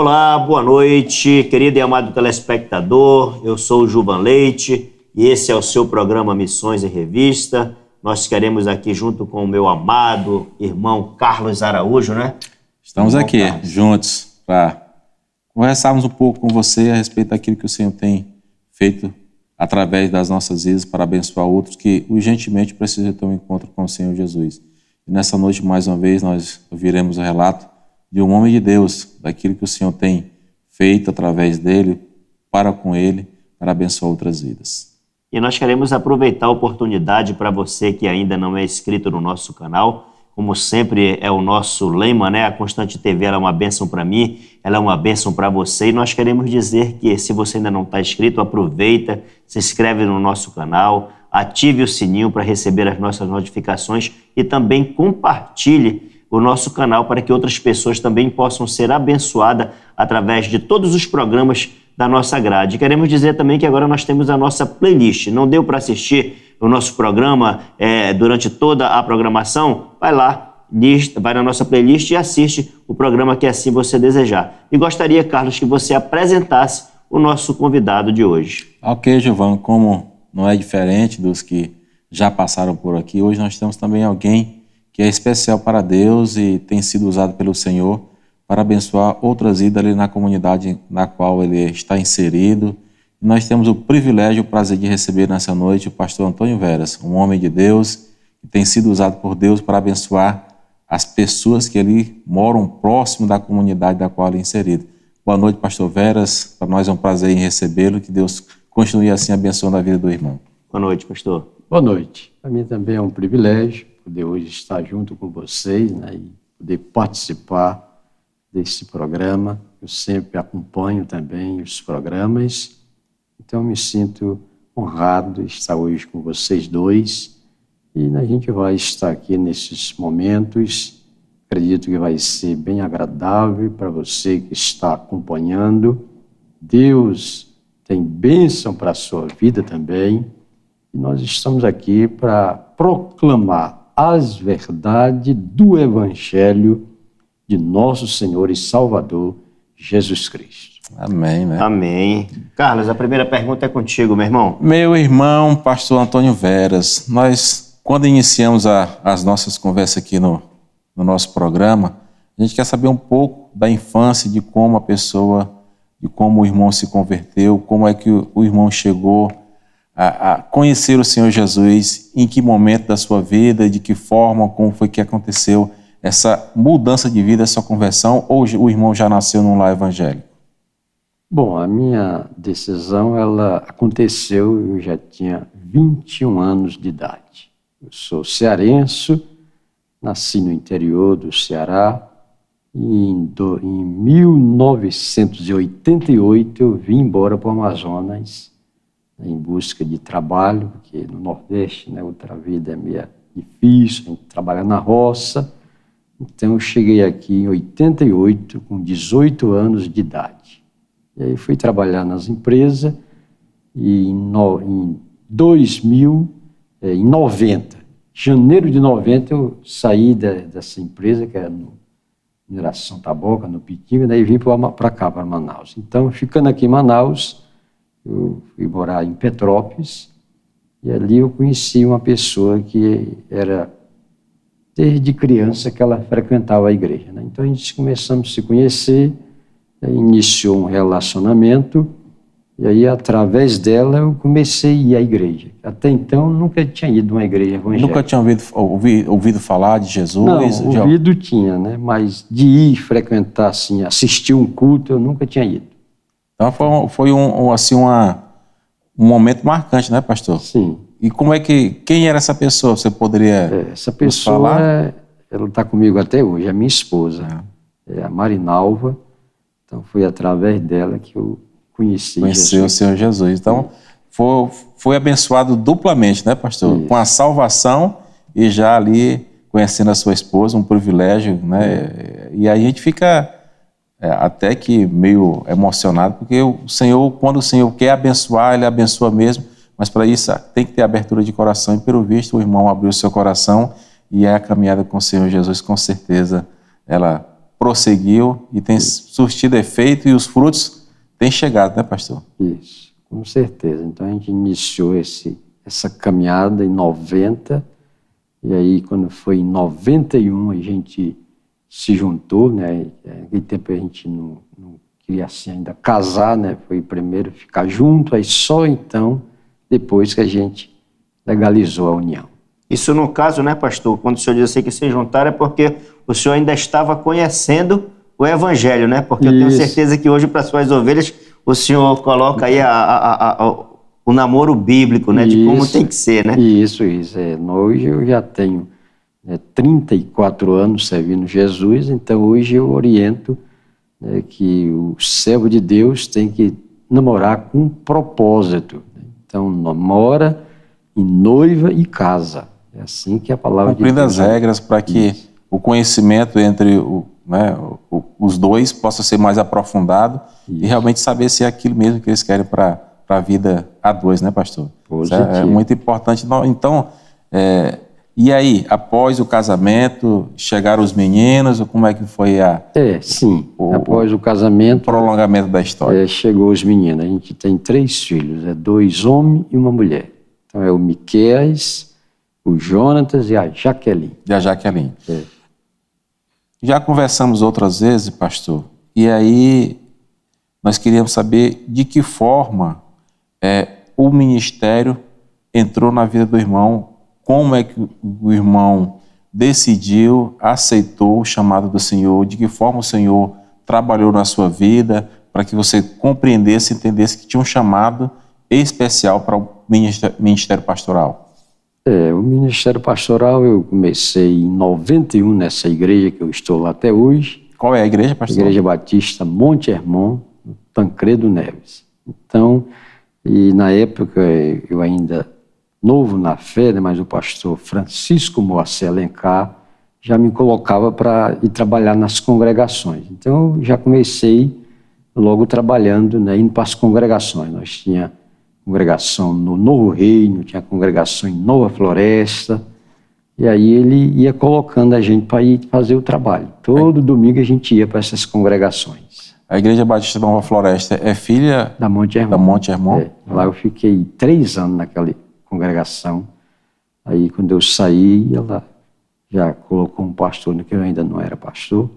Olá, boa noite, querido e amado telespectador. Eu sou o Juvan Leite e esse é o seu programa Missões em Revista. Nós queremos aqui, junto com o meu amado irmão Carlos Araújo, né? Estamos aqui juntos para conversarmos um pouco com você a respeito daquilo que o Senhor tem feito através das nossas vidas para abençoar outros que urgentemente precisam ter um encontro com o Senhor Jesus. E nessa noite, mais uma vez, nós ouviremos o relato de um homem de Deus, daquilo que o Senhor tem feito através dele, para com ele, para abençoar outras vidas. E nós queremos aproveitar a oportunidade para você que ainda não é inscrito no nosso canal. Como sempre é o nosso lema, né? A Constante TV ela é uma bênção para mim, ela é uma bênção para você. E nós queremos dizer que se você ainda não está inscrito, aproveita, se inscreve no nosso canal, ative o sininho para receber as nossas notificações e também compartilhe o nosso canal para que outras pessoas também possam ser abençoadas através de todos os programas da nossa grade. Queremos dizer também que agora nós temos a nossa playlist. Não deu para assistir o nosso programa durante toda a programação? Vai lá, vai na nossa playlist e assiste o programa que assim você desejar. E gostaria, Carlos, que você apresentasse o nosso convidado de hoje. Ok, Giovanni, como não é diferente dos que já passaram por aqui, hoje nós temos também alguém que é especial para Deus e tem sido usado pelo Senhor para abençoar outras vidas ali na comunidade na qual ele está inserido. E nós temos o privilégio e o prazer de receber nessa noite o pastor Antônio Veras, um homem de Deus que tem sido usado por Deus para abençoar as pessoas que ali moram próximo da comunidade da qual ele é inserido. Boa noite, pastor Veras. Para nós é um prazer em recebê-lo, que Deus continue assim abençoando a vida do irmão. Boa noite, pastor. Boa noite. Para mim também é um privilégio poder hoje estar junto com vocês, né, e poder participar desse programa. Eu sempre acompanho também os programas, então me sinto honrado de estar hoje com vocês dois e a gente vai estar aqui nesses momentos. Acredito que vai ser bem agradável para você que está acompanhando. Deus tem bênção para a sua vida também e nós estamos aqui para proclamar as verdades do Evangelho de nosso Senhor e Salvador, Jesus Cristo. Amém, né? Amém. Carlos, a primeira pergunta é contigo, meu irmão. Meu irmão, pastor Antônio Veras, nós, quando iniciamos as nossas conversas aqui no nosso programa, a gente quer saber um pouco da infância, de como a pessoa, de como o irmão se converteu, como é que o irmão chegou a conhecer o Senhor Jesus, em que momento da sua vida, de que forma, como foi que aconteceu essa mudança de vida, essa conversão, ou o irmão já nasceu num lar evangélico? Bom, a minha decisão, ela aconteceu, eu já tinha 21 anos de idade. Eu sou cearense, nasci no interior do Ceará, e em 1988 eu vim embora para o Amazonas, em busca de trabalho, porque no Nordeste, né, outra vida é meio difícil, a gente trabalha na roça. Então eu cheguei aqui em 88, com 18 anos de idade. E aí fui trabalhar nas empresas, e em 90, janeiro de 90, eu saí dessa empresa, que era no Mineração Taboca, no Pitinga, daí vim para cá, para Manaus. Então, ficando aqui em Manaus, eu fui morar em Petrópolis, e ali eu conheci uma pessoa que era, desde criança, que ela frequentava a igreja, né? Então a gente começamos a se conhecer, iniciou um relacionamento, e aí através dela eu comecei a ir à igreja. Até então nunca tinha ido a uma igreja evangélica. Nunca tinha ouvido falar de Jesus? Não, ouvido tinha, né? Mas de ir frequentar, assim, assistir um culto, eu nunca tinha ido. Então foi um momento marcante, né, pastor? Sim. E quem era essa pessoa? Você poderia essa pessoa falar? Ela está comigo até hoje, é minha esposa, é a Marinalva. Então foi através dela que eu conheci Conheceu o Senhor Jesus. Então foi abençoado duplamente, né, pastor? Isso. Com a salvação e já ali conhecendo a sua esposa, um privilégio, né? E aí a gente fica até que meio emocionado, porque o Senhor, quando o Senhor quer abençoar, Ele abençoa mesmo, mas para isso tem que ter abertura de coração, e pelo visto o irmão abriu o seu coração, e a caminhada com o Senhor Jesus, com certeza, ela prosseguiu e tem surtido efeito e os frutos têm chegado, né, pastor? Isso, com certeza. Então a gente iniciou essa caminhada em 90, e aí quando foi em 91 a gente se juntou, né? Naquele tempo a gente não queria assim ainda casar, né? Foi primeiro ficar junto, aí só então, depois que a gente legalizou a união. Isso no caso, né, pastor, quando o senhor diz assim que se juntaram é porque o senhor ainda estava conhecendo o evangelho, né? Porque eu tenho certeza que hoje para suas ovelhas o senhor coloca aí o namoro bíblico, né? De como tem que ser, né? Isso. Hoje eu já tenho 34 anos servindo Jesus, então hoje eu oriento que o servo de Deus tem que namorar com propósito. Então namora, e noiva e casa. É assim que a palavra de Deus... Cumprindo as regras para que o conhecimento entre os dois possa ser mais aprofundado e realmente saber se é aquilo mesmo que eles querem para a vida a dois, né, pastor? Isso é muito importante. Então, e aí, após o casamento, chegaram os meninos, ou como é que foi após o casamento... O prolongamento da história. Chegou os meninos. A gente tem 3 filhos, 2 homens e 1 mulher. Então é o Miqueias, o Jonatas e a Jaqueline. Já conversamos outras vezes, pastor, e aí nós queríamos saber de que forma o ministério entrou na vida do irmão, como é que o irmão decidiu, aceitou o chamado do Senhor, de que forma o Senhor trabalhou na sua vida, para que você compreendesse, entendesse que tinha um chamado especial para o ministério pastoral. O ministério pastoral eu comecei em 91 nessa igreja que eu estou lá até hoje. Qual é a igreja, pastor? Igreja Batista Monte Hermon, Tancredo Neves. Então, e na época eu ainda novo na fé, né, mas o pastor Francisco Moacir Alencar já me colocava para ir trabalhar nas congregações. Então eu já comecei logo trabalhando, né, indo para as congregações. Nós tínhamos congregação no Novo Reino, tinha congregação em Nova Floresta, e aí ele ia colocando a gente para ir fazer o trabalho. Todo domingo a gente ia para essas congregações. A Igreja Batista Nova Floresta é filha da Monte Hermon? Lá eu fiquei 3 anos naquela congregação. Aí quando eu saí, ela já colocou um pastor, que eu ainda não era pastor.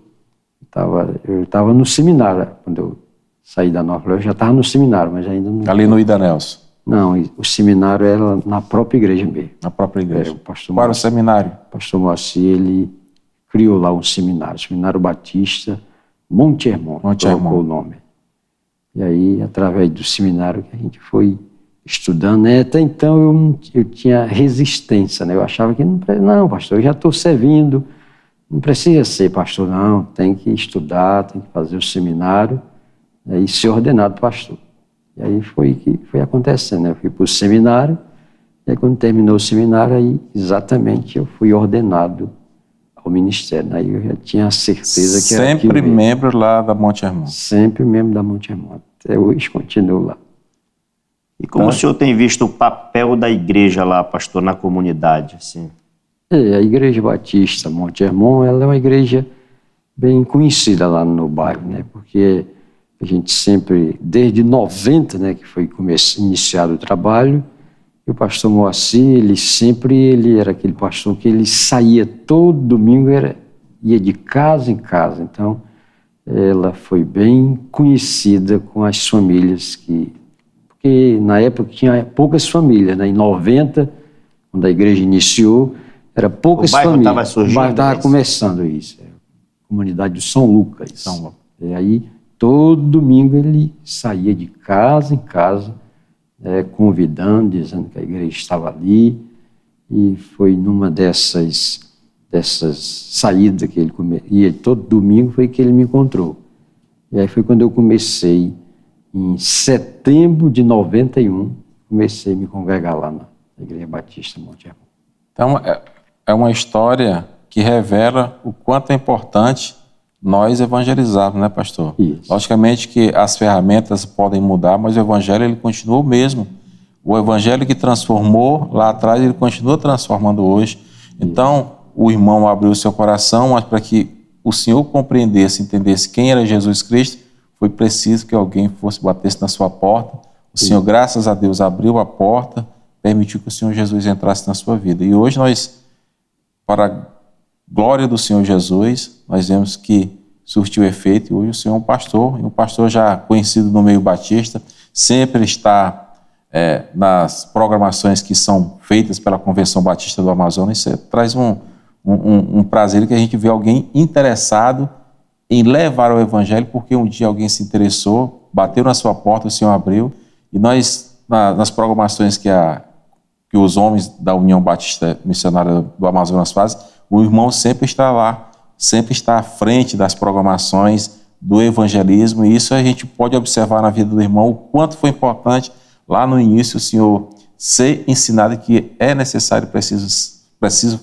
Eu estava no seminário, quando eu saí da Nova Floresta, eu já estava no seminário, mas ainda não... Ali no Ida Nelson? Não, o seminário era na própria igreja mesmo. Na própria igreja. Qual era o seminário? O pastor Moacir, ele criou lá um seminário, Seminário Batista Monte Hermon, colocou o nome. E aí, através do seminário que a gente foi estudando, né? Até então eu tinha resistência, né? Eu achava que não, pastor, eu já estou servindo, não precisa ser pastor, não, tem que estudar, tem que fazer o seminário, e ser ordenado pastor. E aí foi que foi acontecendo, né? Eu fui para o seminário, e aí quando terminou o seminário, aí exatamente eu fui ordenado ao ministério. Aí eu já tinha a certeza que era sempre membro lá da Monte Hermon? Sempre membro da Monte Hermon. Até hoje continuo lá. E como o senhor tem visto o papel da igreja lá, pastor, na comunidade? Assim? A Igreja Batista Monte Hermon, ela é uma igreja bem conhecida lá no bairro, né? Porque a gente sempre, desde 90, né, que foi iniciado o trabalho, e o pastor Moacir, ele era aquele pastor que ele saía todo domingo, ia de casa em casa. Então, ela foi bem conhecida com as famílias porque na época tinha poucas famílias, né? Em 90, quando a igreja iniciou, era poucas famílias. O bairro estava surgindo. O bairro estava começando isso. A comunidade de São Lucas. E aí, todo domingo ele saía de casa em casa, convidando, dizendo que a igreja estava ali, e foi numa dessas saídas que ele ia todo domingo, foi que ele me encontrou. E aí foi quando eu comecei, em setembro de 91, comecei a me congregar lá na Igreja Batista Monte Hermon. Então, é uma história que revela o quanto é importante nós evangelizarmos, né, pastor? Isso. Logicamente que as ferramentas podem mudar, mas o evangelho ele continua o mesmo. O evangelho que transformou lá atrás, ele continua transformando hoje. Então, o irmão abriu o seu coração, mas para que o Senhor compreendesse, entendesse quem era Jesus Cristo, foi preciso que alguém batesse na sua porta. O Senhor, graças a Deus, abriu a porta, permitiu que o Senhor Jesus entrasse na sua vida. E hoje nós, para a glória do Senhor Jesus, nós vemos que surtiu efeito, e hoje o Senhor é um pastor já conhecido no meio batista, sempre está nas programações que são feitas pela Convenção Batista do Amazonas. Isso traz um prazer que a gente vê alguém interessado em levar o Evangelho, porque um dia alguém se interessou, bateu na sua porta, o Senhor abriu, e nós, nas programações que os homens da União Batista Missionária do Amazonas fazem, o irmão sempre está lá, sempre está à frente das programações do evangelismo, e isso a gente pode observar na vida do irmão, o quanto foi importante lá no início o Senhor ser ensinado que é necessário, precisa se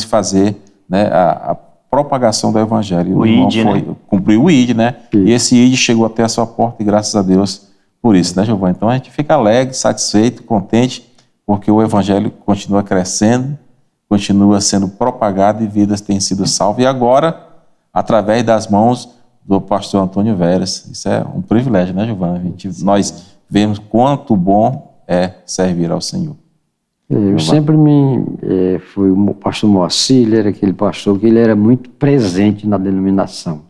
fazer, né, a propagação do evangelho. O irmão ID, né? Cumpriu o ID, né? E esse ID chegou até a sua porta, e graças a Deus por isso, né, Giovanni? Então a gente fica alegre, satisfeito, contente, porque o evangelho continua crescendo, continua sendo propagado e vidas têm sido salvas. E agora, através das mãos do pastor Antônio Veras. Isso é um privilégio, né, Giovanni? Nós vemos quanto bom é servir ao Senhor. Eu sempre fui o pastor Moacir, ele era aquele pastor que ele era muito presente na denominação.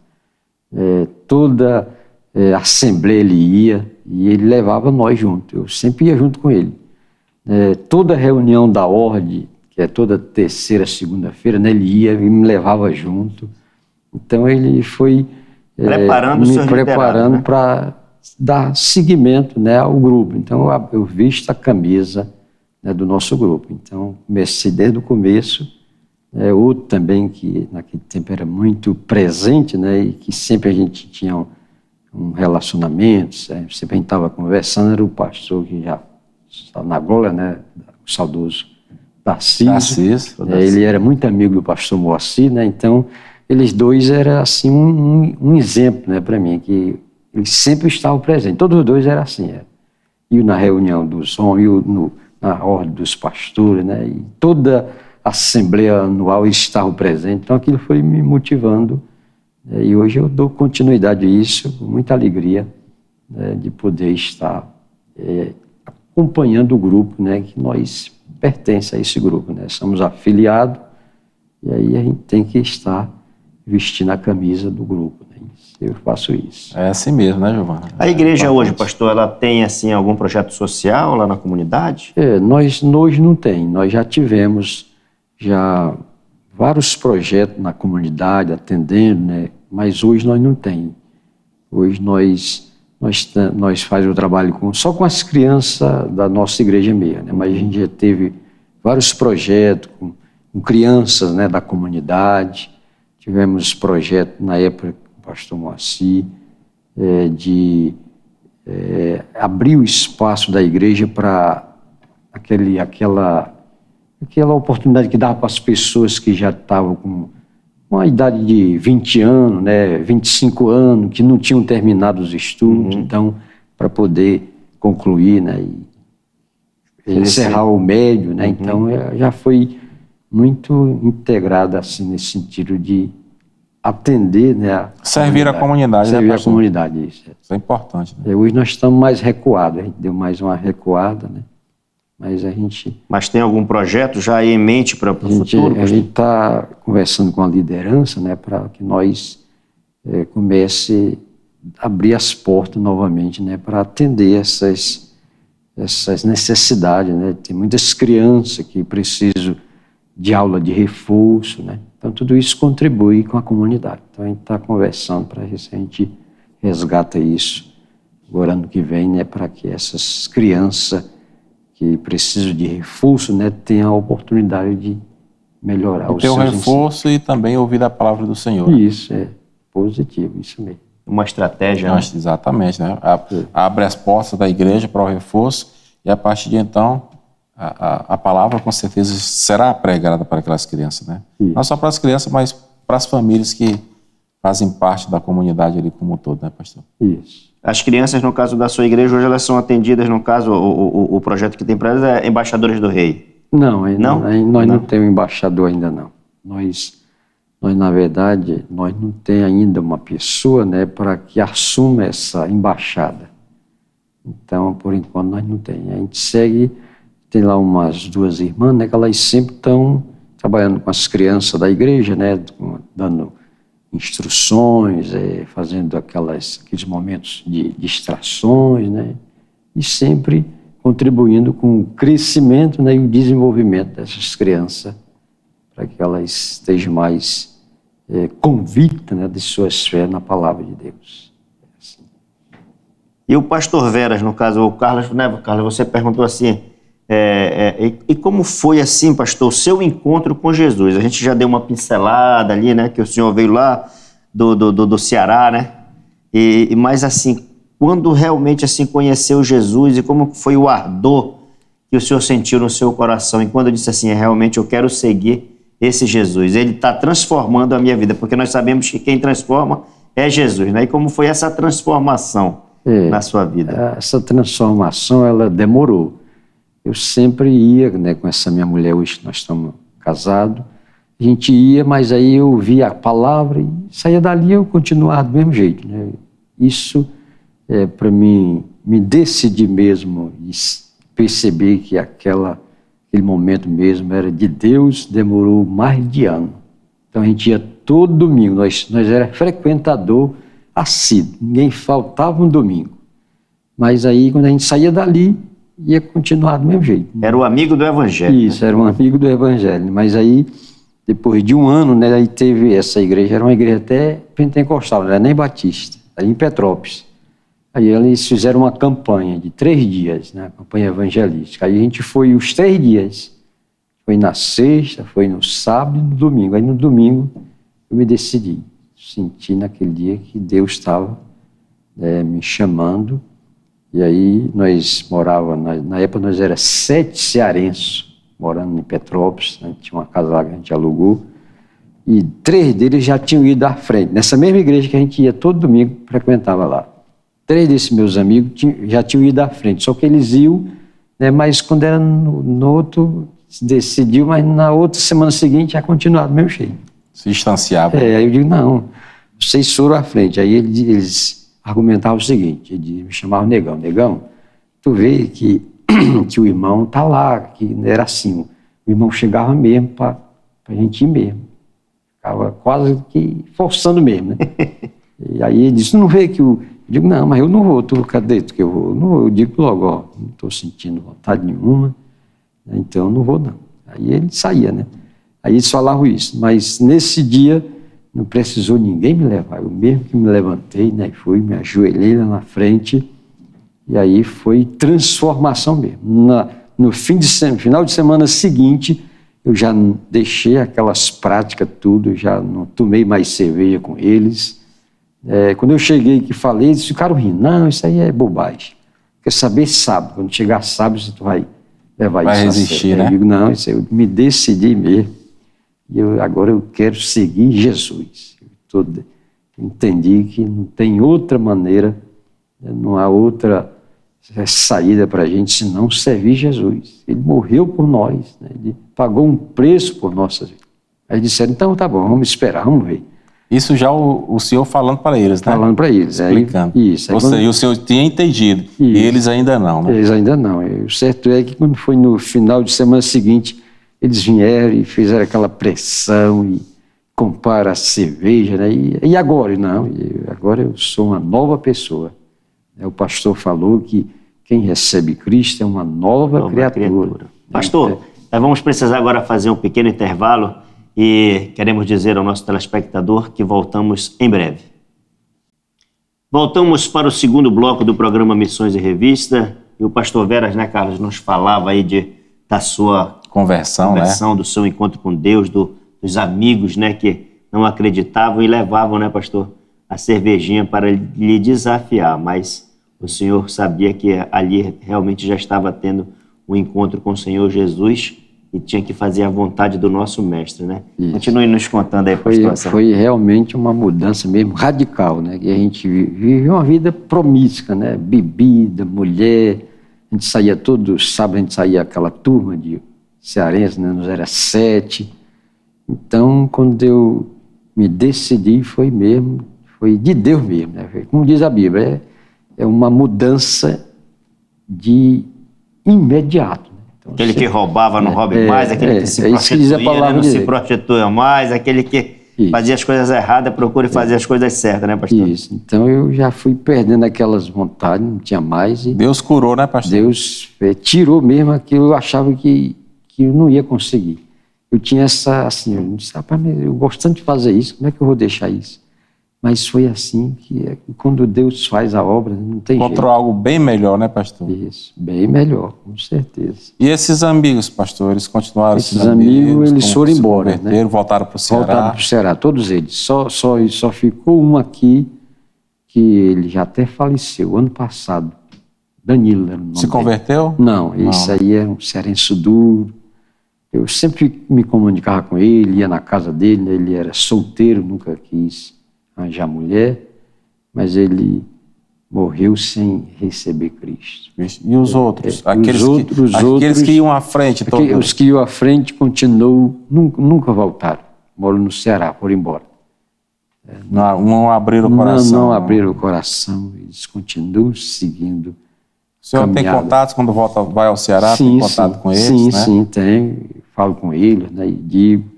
Toda assembleia ele ia e ele levava nós junto. Eu sempre ia junto com ele. Toda reunião da ordem, que é toda terceira, segunda-feira, né, ele ia e me levava junto. Então ele foi me preparando para dar seguimento, né, ao grupo. Então eu visto a camisa, né, do nosso grupo. Então comecei desde o começo. Outro também que naquele tempo era muito presente, né, e que sempre a gente tinha um relacionamento, sempre a gente estava conversando, era o pastor que já está na glória, né, o saudoso Tarcísio. Ele era muito amigo do pastor Moacir, né, então eles dois eram assim um exemplo, né, para mim, que eles sempre estavam presentes, todos os dois eram assim, e na reunião dos homens, na ordem dos pastores, né, e toda a assembleia anual eles estavam presentes, então aquilo foi me motivando, e hoje eu dou continuidade a isso, com muita alegria, né, de poder estar acompanhando o grupo, né, que nós pertencemos a esse grupo, né, somos afiliados, e aí a gente tem que estar vestindo a camisa do grupo, né, eu faço isso. É assim mesmo, né, Giovanni? A igreja hoje, pastor, ela tem assim algum projeto social lá na comunidade? Nós hoje não tem, nós já tivemos vários projetos na comunidade, atendendo, né, mas hoje nós não tem. Hoje nós fazemos o trabalho só com as crianças da nossa igreja mesmo, né? Mas a gente já teve vários projetos com crianças, né, da comunidade. Tivemos projeto na época com o pastor Moacir, de abrir o espaço da igreja para aquela oportunidade que dava para as pessoas que já estavam com uma idade de 20 anos, né, 25 anos, que não tinham terminado os estudos, então, para poder concluir, né, e encerrar o médio, né, então já foi muito integrada, assim, nesse sentido de atender, né, servir a comunidade. Servir a comunidade, isso. Isso é importante, né? Hoje nós estamos mais recuados, a gente deu mais uma recuada, né, Mas tem algum projeto já aí em mente para o futuro? A gente está conversando com a liderança, né, para que nós comece a abrir as portas novamente, né, para atender essas necessidades, né. Tem muitas crianças que precisam de aula de reforço, né. Então tudo isso contribui com a comunidade. Então a gente está conversando para ver se a gente resgata isso agora ano que vem, né, para que essas crianças que precisam de reforço, né, tenham a oportunidade de melhorar o seu ensino. Ter um reforço e também ouvir a palavra do Senhor. Isso, é positivo, isso mesmo. Uma estratégia. Né? Exatamente, né? Abre as portas da igreja para o reforço e a partir de então a palavra com certeza será pregada para aquelas crianças, né? Não só para as crianças, mas para as famílias que fazem parte da comunidade ali como um todo, né, pastor? Isso. As crianças, no caso da sua igreja, hoje elas são atendidas, no caso, o projeto que tem para elas é Embaixadores do Rei. Não, nós não temos embaixador ainda não. Nós nós, na verdade, nós não temos ainda uma pessoa, né, para que assuma essa embaixada. Então, por enquanto, nós não temos. A gente segue, tem lá umas 2 irmãs, né, que elas sempre estão trabalhando com as crianças da igreja, né, dando instruções, fazendo aqueles momentos de distrações, né, e sempre contribuindo com o crescimento, né, e o desenvolvimento dessas crianças, para que elas estejam mais convictas, né, de suas fé na palavra de Deus. Assim. E o pastor Veras, no caso, o Carlos, né, Carlos, você perguntou assim, e como foi assim, pastor, o seu encontro com Jesus? A gente já deu uma pincelada ali, né, que o senhor veio lá do Ceará, né, mas assim, quando realmente assim conheceu Jesus e como foi o ardor que o senhor sentiu no seu coração e quando disse assim, realmente eu quero seguir esse Jesus, ele está transformando a minha vida, porque nós sabemos que quem transforma é Jesus, né? E como foi essa transformação na sua vida? Essa transformação, ela demorou. Eu sempre ia, né, com essa minha mulher, hoje nós estamos casados, a gente ia, mas aí eu via a palavra e saía dali eu continuava do mesmo jeito, né? Isso para mim, me decidir mesmo e perceber que aquele momento mesmo era de Deus, demorou mais de ano. Então a gente ia todo domingo, nós era frequentador assíduo, ninguém faltava um domingo. Mas aí quando a gente saía dali, ia continuar do mesmo jeito. Era o amigo do Evangelho. Isso, né? Era um amigo do Evangelho. Mas aí, depois de um ano, né, aí teve essa igreja, era uma igreja até pentecostal, não era nem batista, ali em Petrópolis. Aí eles fizeram uma campanha de 3 dias, né, campanha evangelística. Aí a gente foi os 3 dias. Foi na sexta, foi no sábado e no domingo. Aí no domingo eu me decidi. Senti naquele dia que Deus estava me chamando. E aí nós morávamos, na época nós éramos 7 cearenses, morando em Petrópolis, né, tinha uma casa lá que a gente alugou. E 3 deles já tinham ido à frente, nessa mesma igreja que a gente ia todo domingo, frequentava lá. 3 desses meus amigos já tinham ido à frente, só que eles iam, né, mas quando era no outro, se decidiu, mas na outra semana seguinte já continuava do mesmo jeito. Se distanciava. Aí eu digo, não, vocês foram à frente. Aí eles argumentavam o seguinte, eles me chamavam Negão, tu vê que o irmão tá lá, que era assim, o irmão chegava mesmo para a gente ir mesmo. Ficava quase que forçando mesmo, né? E aí ele disse, não vê que o... Eu digo, não, mas eu não vou, cadê tu que eu vou? Não vou. Eu digo logo, ó, não estou sentindo vontade nenhuma, então eu não vou não. Aí ele saía, né? Aí eles falavam isso, mas nesse dia não precisou ninguém me levar, eu mesmo que me levantei, né, fui, me ajoelhei lá na frente, e aí foi transformação mesmo. No final de semana seguinte, eu já deixei aquelas práticas tudo, já não tomei mais cerveja com eles. Quando eu cheguei que falei, eles ficaram rindo. Não, isso aí é bobagem. Quer saber sábado. Quando chegar sábado, você vai levar vai isso resistir, a sério. né? Eu digo, não, isso aí eu me decidi mesmo. E agora eu quero seguir Jesus. Eu entendi que não tem outra maneira, não há outra saída para a gente senão servir Jesus. Ele morreu por nós, né? Ele pagou um preço por nossas vidas. Aí disseram, então tá bom, vamos esperar, vamos ver. Isso já o senhor falando para eles, né? Falando para eles. Explicando. Isso. Ou seja, o senhor tinha entendido, e eles ainda não, né? Eles ainda não. O certo é que quando foi no final de semana seguinte, eles vieram e fizeram aquela pressão e compara a cerveja, né? E agora? Não, agora eu sou uma nova pessoa. O pastor falou que quem recebe Cristo é uma nova criatura. Pastor, nós vamos precisar agora fazer um pequeno intervalo e queremos dizer ao nosso telespectador que voltamos em breve. Voltamos para o segundo bloco do programa Missões e Revista. E o pastor Veras, né, Carlos, nos falava aí da sua conversão, né? Do seu encontro com Deus, dos amigos, né, que não acreditavam e levavam, né, pastor, a cervejinha para lhe desafiar. Mas o senhor sabia que ali realmente já estava tendo um encontro com o Senhor Jesus e tinha que fazer a vontade do nosso mestre, né? Isso. Continue nos contando aí, pastor. Foi realmente uma mudança mesmo radical, né? E a gente vive uma vida promíscua, né? Bebida, mulher, a gente saía todo sábado, a gente saía aquela turma de cearenses, né? Nós era 7. Então, quando eu me decidi foi mesmo, foi de Deus mesmo, né? Como diz a Bíblia, é uma mudança de imediato. Né? Então, aquele que roubava não roube mais, aquele que se prostituía não se prostitua mais, aquele que fazia as coisas erradas procure fazer as coisas certas, né, pastor? Isso, então eu já fui perdendo aquelas vontades, não tinha mais. E Deus curou, né, pastor? Deus tirou mesmo aquilo, eu achava que eu não ia conseguir. Eu tinha essa, assim, eu disse, rapaz, eu gosto tanto de fazer isso, como é que eu vou deixar isso? Mas foi assim que quando Deus faz a obra, não tem jeito. Encontrou algo bem melhor, né, pastor? Isso, bem melhor, com certeza. E esses amigos, pastor, eles continuaram esses amigos, eles foram embora, né? Voltaram para o Ceará. Voltaram para o Ceará, todos eles. Só ficou um aqui, que ele já até faleceu, ano passado. Danilo era o nome Se converteu? dele. Não, esse aí era um cearense duro. Eu sempre me comunicava com ele, ia na casa dele, né? Ele era solteiro, nunca quis arranjar mulher, mas ele morreu sem receber Cristo. E os outros? Aqueles que iam à frente? Os que iam à frente continuam, nunca voltaram. Moram no Ceará, foram embora. Não abriram o coração? Não abriram o coração, eles continuam seguindo. O senhor tem contatos quando vai ao Ceará? Sim, tem contato com eles? Sim, né? sim, tenho. Falo com eles, né, e digo.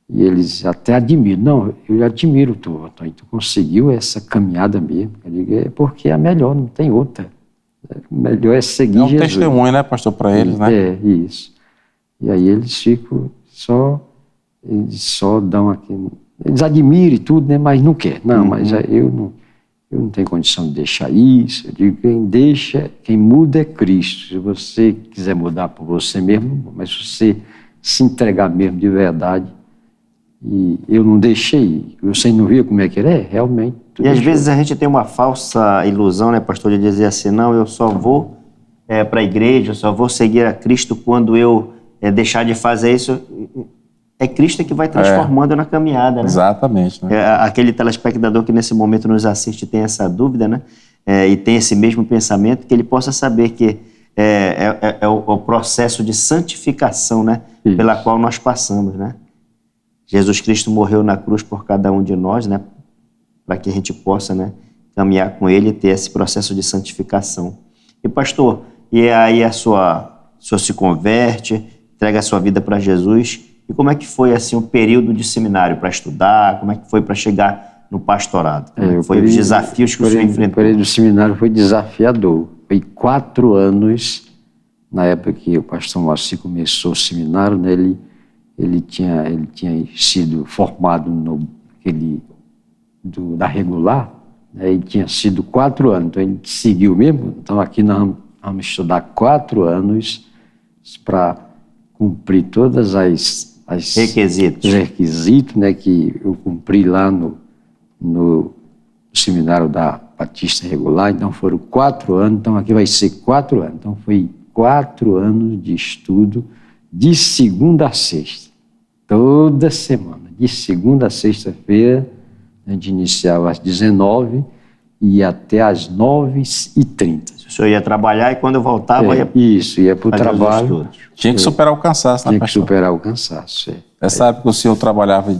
E eles até admiram. Não, eu admiro tu, Antônio. Tu conseguiu essa caminhada mesmo. Eu digo, é porque é a melhor, não tem outra. O melhor é seguir Jesus. É um testemunho, né, pastor, para eles, né? É, isso. E aí eles ficam eles só dão aqui. Eles admiram e tudo, né, mas não quer. Não, mas eu não tenho condição de deixar isso. Eu digo, quem muda é Cristo. Se você quiser mudar por você mesmo, mas se você se entregar mesmo de verdade, e eu não deixei, você não via como é que ele é, realmente. E às vezes a gente tem uma falsa ilusão, né, pastor, de dizer assim, não, eu só vou para a igreja, eu só vou seguir a Cristo quando eu deixar de fazer isso. É Cristo que vai transformando na caminhada, né? Exatamente. Né? Aquele telespectador que nesse momento nos assiste tem essa dúvida, né? E tem esse mesmo pensamento, que ele possa saber que é o processo de santificação, né? Pela qual nós passamos, né? Jesus Cristo morreu na cruz por cada um de nós, né? Para que a gente possa, né, caminhar com Ele e ter esse processo de santificação. E pastor, e aí o senhor se converte, entrega a sua vida para Jesus. E como é que foi assim o período de seminário para estudar? Como é que foi para chegar no pastorado? Foi os desafios que o senhor enfrentou? O período do seminário foi desafiador. Foi 4 anos, na época que o pastor Moacir começou o seminário, né, ele tinha sido formado da regular, né, e tinha sido 4 anos, então ele seguiu mesmo. Então aqui nós vamos estudar 4 anos para cumprir todas as requisitos, né, que eu cumpri lá no seminário da Batista Regular. Então foram 4 anos, então aqui vai ser 4 anos. Então foi 4 anos de estudo de segunda a sexta, toda semana, de segunda a sexta-feira. A gente iniciava às 19 e até às 9h30. O senhor ia trabalhar e quando voltava ia para o trabalho. Tinha que superar o cansaço, né, Tinha que pastor? superar o cansaço, Nessa época o senhor trabalhava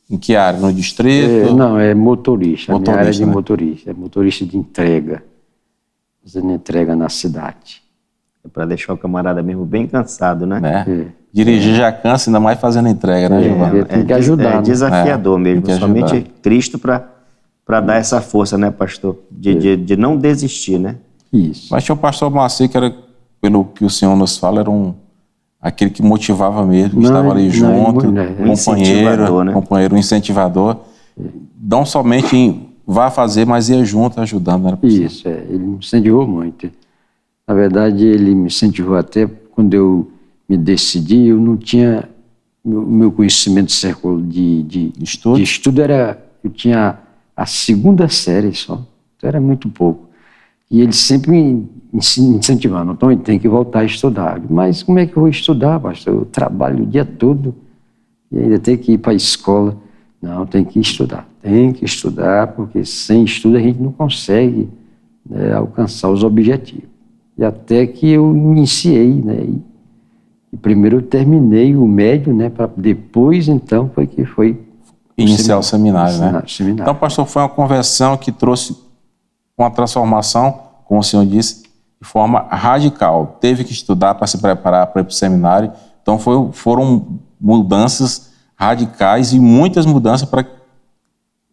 em que área? No distrito? Não, é motorista. A minha área é de motorista. É motorista de entrega. Fazendo entrega na cidade. É para deixar o camarada mesmo bem cansado, né? Dirigir já cansa, ainda mais fazendo entrega, né, Giovanni? Tem que ajudar. É desafiador mesmo. Somente Cristo para dar essa força, né, pastor? De não desistir, né? Isso. Mas tinha o pastor Moacir, que era, pelo que o senhor nos fala, era aquele que motivava mesmo, que estava ali junto, companheiro, incentivador. Não somente vá fazer, mas ia junto, ajudando, né, pastor? Isso, ele me incentivou muito. Na verdade, ele me incentivou até quando eu me decidi, eu não tinha... Meu conhecimento de estudo eu tinha a 2ª série só, então era muito pouco. E ele sempre me incentivando, então tem que voltar a estudar. Mas como é que eu vou estudar, pastor? Eu trabalho o dia todo e ainda tenho que ir para a escola. Não, tem que estudar, porque sem estudo a gente não consegue, né, alcançar os objetivos. E até que eu iniciei, né, e primeiro eu terminei o médio, né, para depois então foi iniciar o seminário, né? Seminário. Então, pastor, foi uma conversão que trouxe uma transformação, como o senhor disse, de forma radical. Teve que estudar para se preparar para ir para o seminário. Então, foram mudanças radicais e muitas mudanças para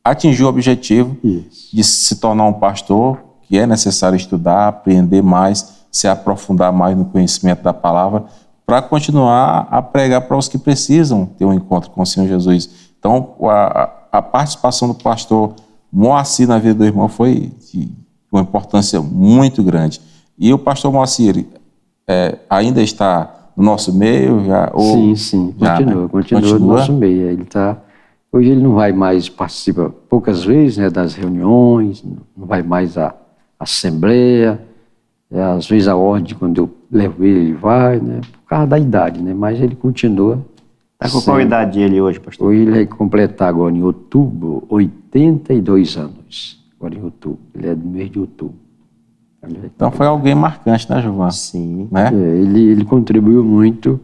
atingir o objetivo de se tornar um pastor, que é necessário estudar, aprender mais, se aprofundar mais no conhecimento da palavra, para continuar a pregar para os que precisam ter um encontro com o Senhor Jesus. Então, a participação do pastor Moacir na vida do irmão foi de uma importância muito grande. E o pastor Moacir ainda está no nosso meio? Sim, continua no nosso meio. Hoje ele não vai mais, participa poucas vezes, né, das reuniões, não vai mais à assembleia, às vezes a ordem, quando eu levo ele vai, né, por causa da idade, né, mas ele continua. Está com qual idade ele hoje, pastor? Hoje ele vai completar agora em outubro 82 anos, agora em outubro, ele é do mês de outubro. Então foi alguém marcante, né, Gilvan? Sim. Né? Ele contribuiu muito,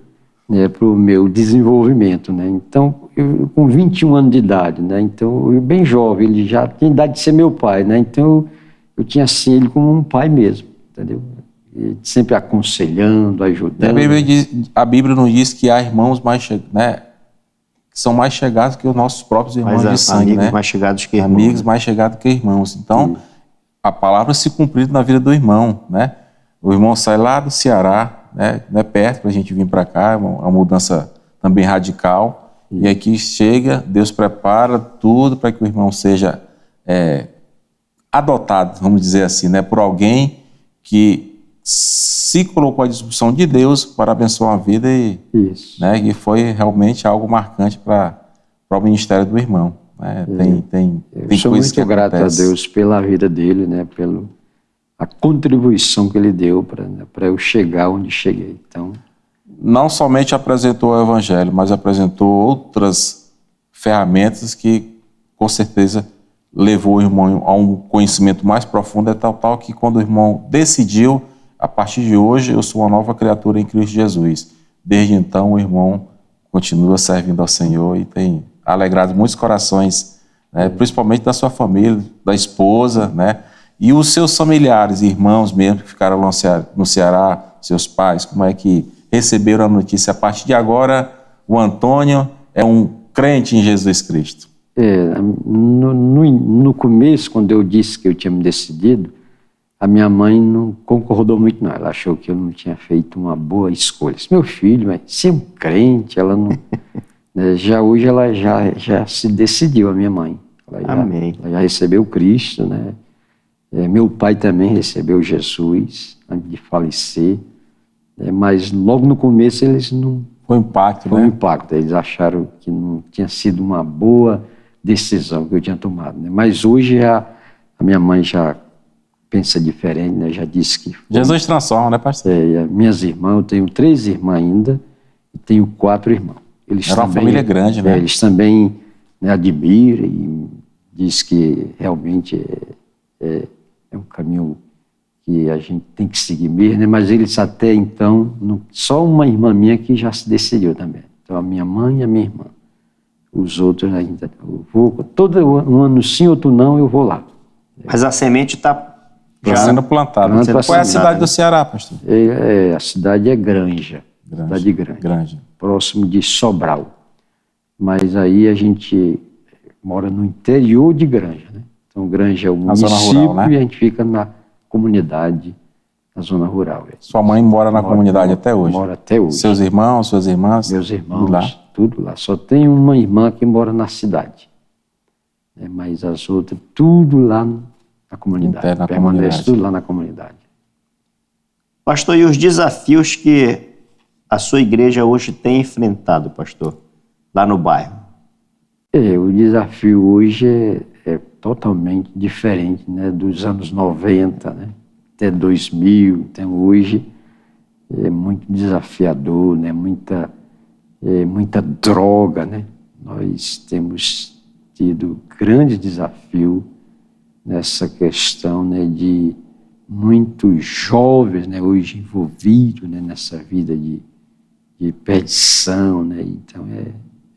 né, para o meu desenvolvimento, né? Então, eu, com 21 anos de idade, né? Então, eu bem jovem, ele já tinha idade de ser meu pai, né? Então, eu tinha assim ele como um pai mesmo, entendeu? E sempre aconselhando, ajudando. A Bíblia nos diz que há irmãos né, que são mais chegados que os nossos próprios irmãos de sangue, amigos né? mais chegados que irmãos. Amigos mais chegados que irmãos. Então, a palavra se cumpriu na vida do irmão, né? O irmão sai lá do Ceará, né? Não é perto para a gente vir para cá, é uma mudança também radical. E aqui chega, Deus prepara tudo para que o irmão seja adotado, vamos dizer assim, né? Por alguém que se colocou à disposição de Deus para abençoar a vida né? E foi realmente algo marcante para o ministério do irmão. Né? Tem eu sou coisas muito grato a Deus pela vida dele, né? A contribuição que ele deu para eu chegar onde cheguei. Então, não somente apresentou o Evangelho, mas apresentou outras ferramentas que, com certeza, levou o irmão a um conhecimento mais profundo, tal que quando o irmão decidiu, a partir de hoje, eu sou uma nova criatura em Cristo Jesus. Desde então, o irmão continua servindo ao Senhor e tem alegrado muitos corações, né, principalmente da sua família, da esposa, né? E os seus familiares, irmãos mesmo, que ficaram no Ceará, seus pais, como é que receberam a notícia? A partir de agora, o Antônio é um crente em Jesus Cristo. No começo, quando eu disse que eu tinha me decidido, a minha mãe não concordou muito, não. Ela achou que eu não tinha feito uma boa escolha. Meu filho, mas ser um crente, ela não... né, hoje ela já se decidiu, a minha mãe. Amém. Ela já recebeu Cristo, né? Meu pai também recebeu Jesus antes de falecer, mas logo no começo eles não... Foi um impacto, Foi né? um impacto, eles acharam que não tinha sido uma boa decisão que eu tinha tomado, né? Mas hoje a minha mãe já pensa diferente, né? Já disse que... Jesus transforma, né, pastor? Minhas irmãs, eu tenho 3 irmãs ainda e tenho 4 irmãos. Eles Era uma família grande, né? Eles também, né, admiram e diz que realmente é um caminho que a gente tem que seguir mesmo, né? Mas eles até então, só uma irmã minha que já se decidiu também. Então a minha mãe e a minha irmã. Os outros ainda, eu vou, todo ano sim, outro não, eu vou lá. Mas a semente está já sendo plantada. Qual é a cidade do Ceará, pastor? A cidade é Granja. Cidade grande. Próximo de Sobral. Mas aí a gente mora no interior de Granja, né? Então Granja é o município, zona rural, né? E a gente fica na comunidade, na zona rural. Sua mãe mora na comunidade até hoje? Mora até hoje. Seus irmãos, suas irmãs? Meus irmãos, tudo lá. Só tem uma irmã que mora na cidade. Mas as outras, tudo lá na comunidade. Permanece tudo lá na comunidade. Pastor, e os desafios que a sua igreja hoje tem enfrentado, pastor, lá no bairro? O desafio hoje é totalmente diferente, né, dos anos 90, né, até 2000. Então hoje é muito desafiador, né, muita droga, né? Nós temos tido grande desafio nessa questão, né, de muitos jovens, né, hoje envolvidos, né, nessa vida de perdição, né? Então é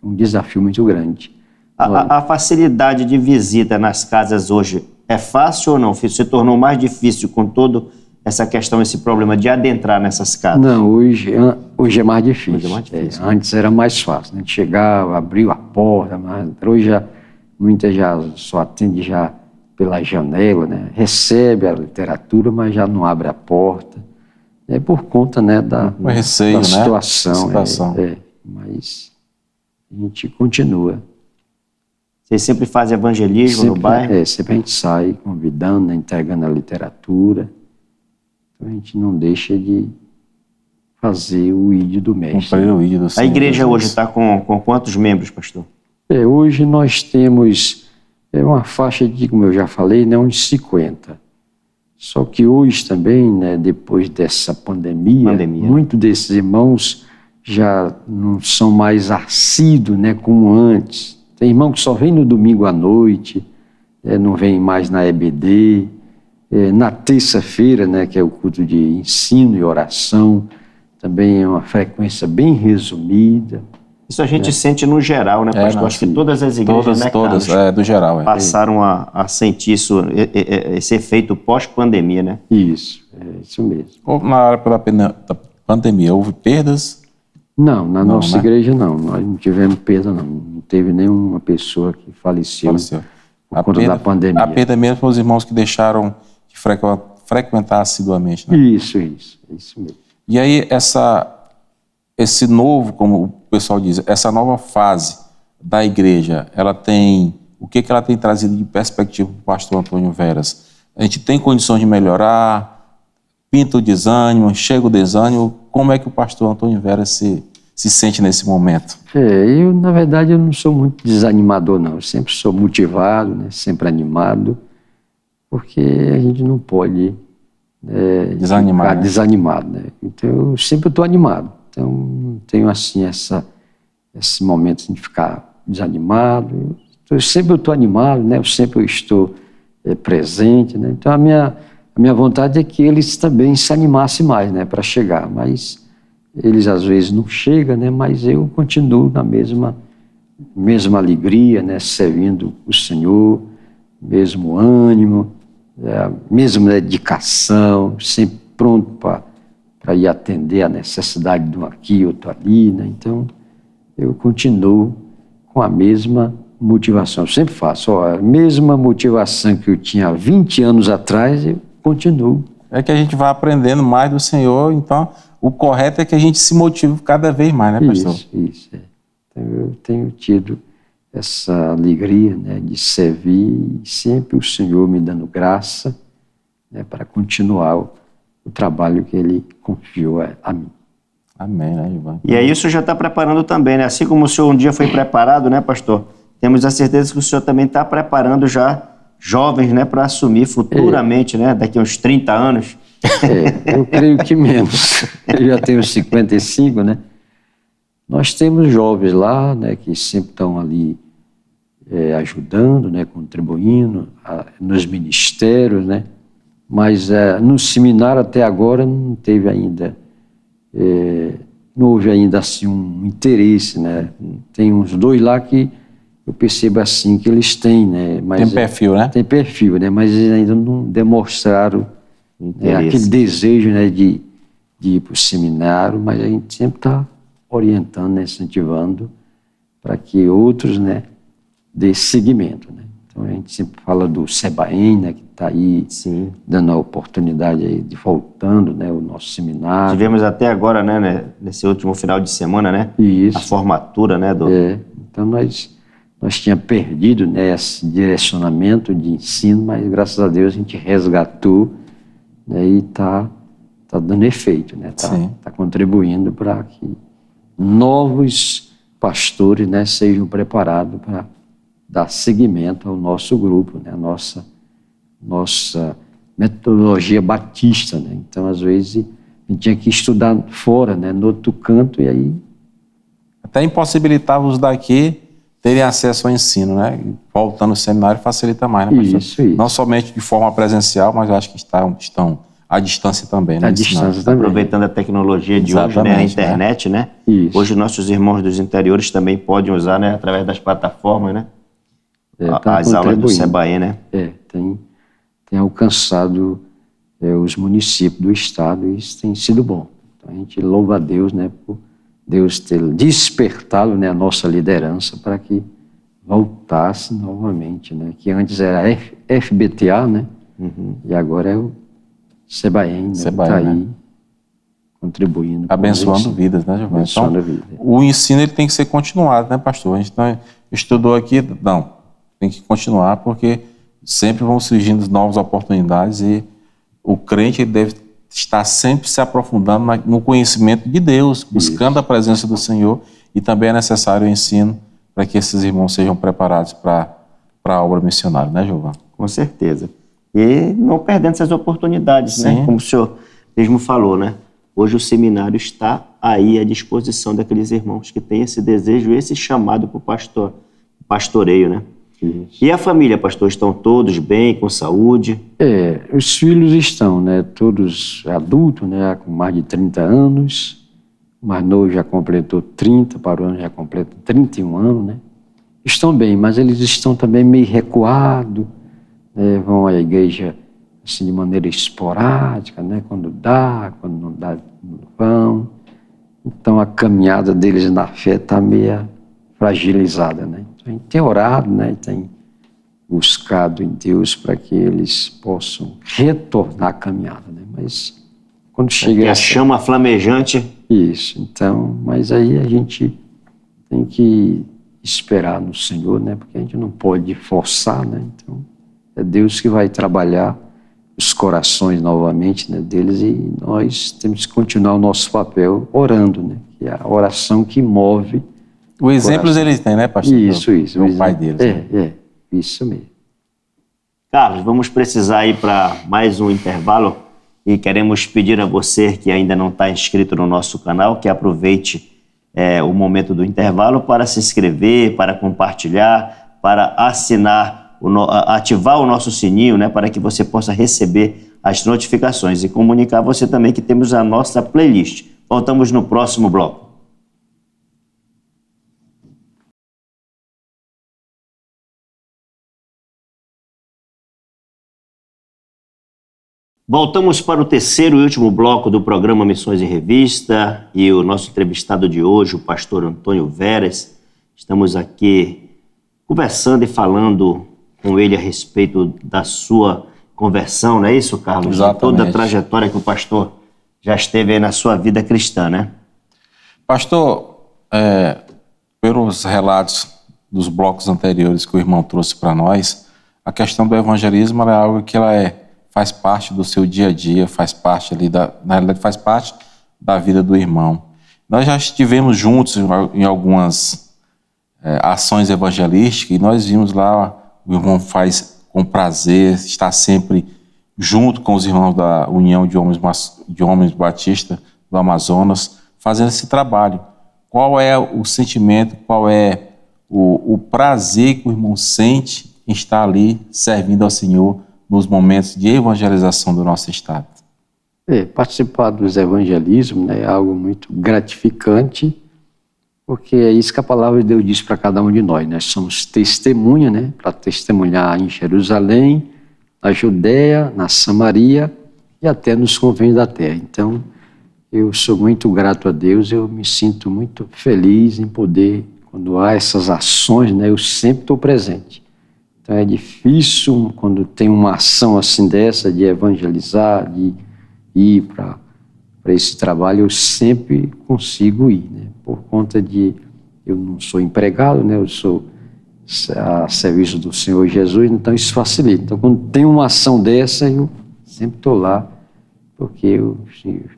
um desafio muito grande. A facilidade de visita nas casas hoje é fácil ou não? Se tornou mais difícil com toda essa questão, esse problema de adentrar nessas casas? Não, hoje é mais difícil. Hoje é mais difícil. Antes era mais fácil, né? Chegava, abriu a porta, mas hoje muitas já só atende já pela janela, né? Recebe a literatura, mas já não abre a porta. É por conta, né, da receio, situação. Né? Mas a gente continua. Vocês sempre fazem evangelismo no bairro? Sempre a gente sai convidando, né, entregando a literatura. Então a gente não deixa de fazer o ID do mestre. A igreja hoje está com quantos membros, pastor? Hoje nós temos uma faixa de, como eu já falei, né, uns 50. Só que hoje também, né, depois dessa pandemia, muitos desses irmãos já não são mais assíduos, né, como antes. Tem irmão que só vem no domingo à noite, não vem mais na EBD. Na terça-feira, né, que é o culto de ensino e oração, também é uma frequência bem resumida. Isso a gente sente no geral, né, pastor? Acho que todas as igrejas, todas, do geral. Passaram a sentir isso, esse efeito pós-pandemia, né? Isso mesmo. Na hora da pandemia, houve perdas? Não, na nossa igreja não. Nós não tivemos perda, não. Não teve nenhuma pessoa que faleceu. Por conta da pandemia. A perda mesmo foi os irmãos que deixaram de frequentar assiduamente, né? Isso mesmo. E aí, esse novo, como o pessoal diz, essa nova fase da igreja, ela tem, o que ela tem trazido de perspectiva para o pastor Antônio Veras? A gente tem condições de melhorar, pinta o desânimo, chega o desânimo, como é que o pastor Antônio Veras se sente nesse momento? Na verdade, eu não sou muito desanimador, não. Eu sempre sou motivado, né? Sempre animado, porque a gente não pode desanimar, ficar desanimado, né? Então, eu sempre estou animado. Então, não tenho, assim, esse momento de ficar desanimado. Eu sempre estou animado, né? Eu sempre estou presente, né? Então, a minha vontade é que eles também se animassem mais, né? Para chegar, mas eles às vezes não chegam, né? Mas eu continuo na mesma alegria, né? Servindo o Senhor, mesmo ânimo, mesma dedicação, sempre pronto para ir atender a necessidade de um aqui, outro ali, né? Então, eu continuo com a mesma motivação. Eu sempre faço, a mesma motivação que eu tinha 20 anos atrás, eu continuo. É que a gente vai aprendendo mais do Senhor, então o correto é que a gente se motive cada vez mais, né, pastor? Isso. Então, eu tenho tido essa alegria, né, de servir, e sempre o Senhor me dando graça, né, para continuar o trabalho que Ele confiou a mim. Amém, né, Ivan? E aí o senhor já está preparando também, né? Assim como o senhor um dia foi preparado, né, pastor? Temos a certeza que o senhor também está preparando já jovens, né, para assumir futuramente, né, daqui a uns 30 anos. Eu creio que menos. Eu já tenho 55, né? Nós temos jovens lá, né, que sempre estão ali ajudando, né, contribuindo nos ministérios, né? Mas no seminário até agora não teve ainda, não houve ainda assim um interesse, né? Tem uns dois lá que eu percebo assim que eles têm, né? Mas tem perfil, né? Tem perfil, né? Mas eles ainda não demonstraram aquele desejo, né, de ir para o seminário, mas a gente sempre está orientando, né, incentivando para que outros, né, dê seguimento, né? Então a gente sempre fala do Sebaen, né, que está aí dando a oportunidade aí de voltando, né, o nosso seminário. Tivemos até agora, né, nesse último final de semana, né? Isso. A formatura, né? Então nós tínhamos perdido, né, esse direcionamento de ensino, mas graças a Deus a gente resgatou, né, e está dando efeito, né? Tá contribuindo para que novos pastores, né, sejam preparados para dar seguimento ao nosso grupo, né, a nossa metodologia batista, né? Então, às vezes, a gente tinha que estudar fora, né, no outro canto, e aí... Até impossibilitava os daqui terem acesso ao ensino, né? Voltando ao seminário facilita mais, né, pastor? Isso. Não somente de forma presencial, mas eu acho que estão à distância também, né? À distância também. Aproveitando a tecnologia de hoje, né? A internet, né? Isso. Hoje nossos irmãos dos interiores também podem usar, né? Através das plataformas, né? as aulas do SEBAE, né? Tem alcançado os municípios do estado e isso tem sido bom. Então a gente louva a Deus, né, por Deus ter despertado, né, a nossa liderança para que voltasse novamente, né, que antes era FBTA, né, e agora é o SEBAE, né, está aí, né, contribuindo. Abençoando vidas, né, Giovanni? Abençoando então, o ensino ele tem que ser continuado, né, pastor? A gente não estudou aqui, não, tem que continuar porque sempre vão surgindo novas oportunidades e o crente deve estar sempre se aprofundando no conhecimento de Deus, buscando a presença do Senhor, e também é necessário o ensino para que esses irmãos sejam preparados para a obra missionária, né, Giovanni? Com certeza. E não perdendo essas oportunidades, né? Como o senhor mesmo falou, né? Hoje o seminário está aí à disposição daqueles irmãos que têm esse desejo, esse chamado para o pastoreio, né? Isso. E a família, pastor, estão todos bem, com saúde? Os filhos estão, né, todos adultos, né, com mais de 30 anos, o mais novo já completou 30, para o ano já completa 31 anos, né, estão bem, mas eles estão também meio recuados, né, vão à igreja assim, de maneira esporádica, né, quando dá, quando não dá, não vão, então a caminhada deles na fé está meio fragilizada, né. A gente tem orado, né, tem buscado em Deus para que eles possam retornar à caminhada, né, mas quando chega a chama flamejante. Isso, então, mas aí a gente tem que esperar no Senhor, né, porque a gente não pode forçar, né, então é Deus que vai trabalhar os corações novamente, né, deles, e nós temos que continuar o nosso papel orando, né, que é a oração que move. O exemplo eles têm, né, pastor? Isso. O pai deles. Isso mesmo. Carlos, vamos precisar ir para mais um intervalo e queremos pedir a você que ainda não está inscrito no nosso canal que aproveite o momento do intervalo para se inscrever, para compartilhar, para assinar, ativar o nosso sininho, né, para que você possa receber as notificações e comunicar a você também que temos a nossa playlist. Voltamos no próximo bloco. Voltamos para o terceiro e último bloco do programa Missões em Revista e o nosso entrevistado de hoje, o pastor Antônio Veras. Estamos aqui conversando e falando com ele a respeito da sua conversão, não é isso, Carlos? Exatamente. Toda a trajetória que o pastor já esteve aí na sua vida cristã, né? Pastor, pelos relatos dos blocos anteriores que o irmão trouxe para nós, a questão do evangelismo é algo que faz parte do seu dia a dia, faz parte ali na realidade faz parte da vida do irmão. Nós já estivemos juntos em algumas ações evangelísticas e nós vimos lá, o irmão faz com prazer, está sempre junto com os irmãos da União de Homens Batista do Amazonas, fazendo esse trabalho. Qual é o sentimento, qual é o prazer que o irmão sente em estar ali servindo ao Senhor nos momentos de evangelização do nosso estado? Participar dos evangelismos, né, é algo muito gratificante, porque é isso que a palavra de Deus diz para cada um de nós. Nós somos testemunha, né, para testemunhar em Jerusalém, na Judéia, na Samaria e até nos confins da terra. Então, eu sou muito grato a Deus, eu me sinto muito feliz em poder, quando há essas ações, né, eu sempre estou presente. Então é difícil quando tem uma ação assim dessa, de evangelizar, de ir para esse trabalho, eu sempre consigo ir, né? Por conta de, eu não sou empregado, né? Eu sou a serviço do Senhor Jesus, então isso facilita. Então quando tem uma ação dessa, eu sempre estou lá, porque eu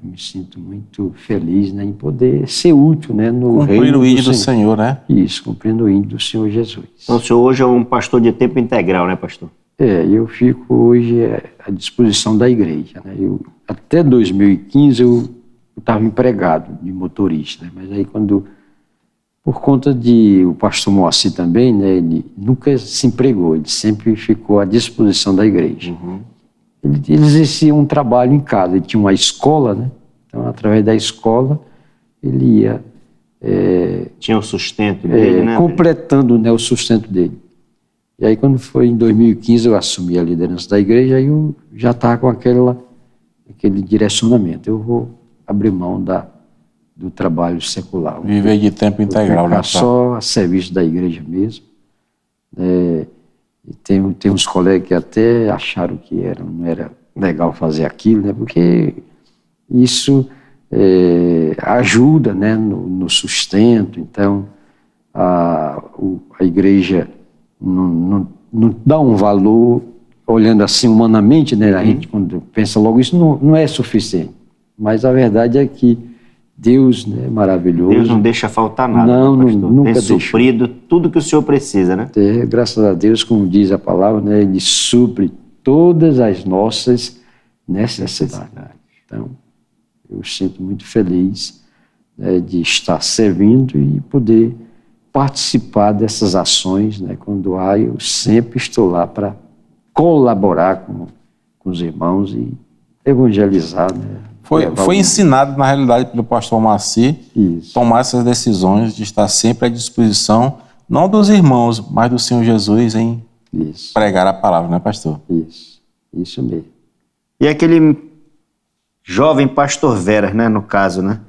me sinto muito feliz, né, em poder ser útil, né, no reino o ídolo do Senhor, né? Isso, cumprindo o ídolo do Senhor Jesus. Então o senhor hoje é um pastor de tempo integral, né, pastor? Eu fico hoje à disposição da igreja, né? Até 2015 eu estava empregado de motorista, né? Mas aí por conta de o pastor Moacir também, né, ele nunca se empregou, ele sempre ficou à disposição da igreja. Ele exercia um trabalho em casa, ele tinha uma escola, né? Então, através da escola, ele ia... tinha o sustento dele, né? Completando, né, o sustento dele. E aí, quando foi em 2015, eu assumi a liderança da igreja, aí eu já estava com aquele direcionamento. Eu vou abrir mão do trabalho secular. Viver de tempo integral, né? Só a serviço da igreja mesmo. E tem uns colegas que até acharam que não era legal fazer aquilo, né? Porque isso ajuda, né? no sustento. Então, a igreja não dá um valor, olhando assim humanamente, né? A gente, quando pensa logo, isso não é suficiente. Mas a verdade é que Deus, né, é maravilhoso. Deus não deixa faltar nada, não, né, pastor? Nunca Tem suprido tudo que o Senhor precisa, né? Graças a Deus, como diz a palavra, né, Ele supre todas as nossas necessidades. Então, eu sinto muito feliz, né, de estar servindo e poder participar dessas ações, né? Quando há, eu sempre estou lá para colaborar com os irmãos e evangelizar, né? Foi ensinado, na realidade, pelo pastor Moacir, tomar essas decisões de estar sempre à disposição, não dos irmãos, mas do Senhor Jesus em pregar a palavra, não é, pastor? Isso mesmo. E aquele jovem pastor Veras, né, no caso, né?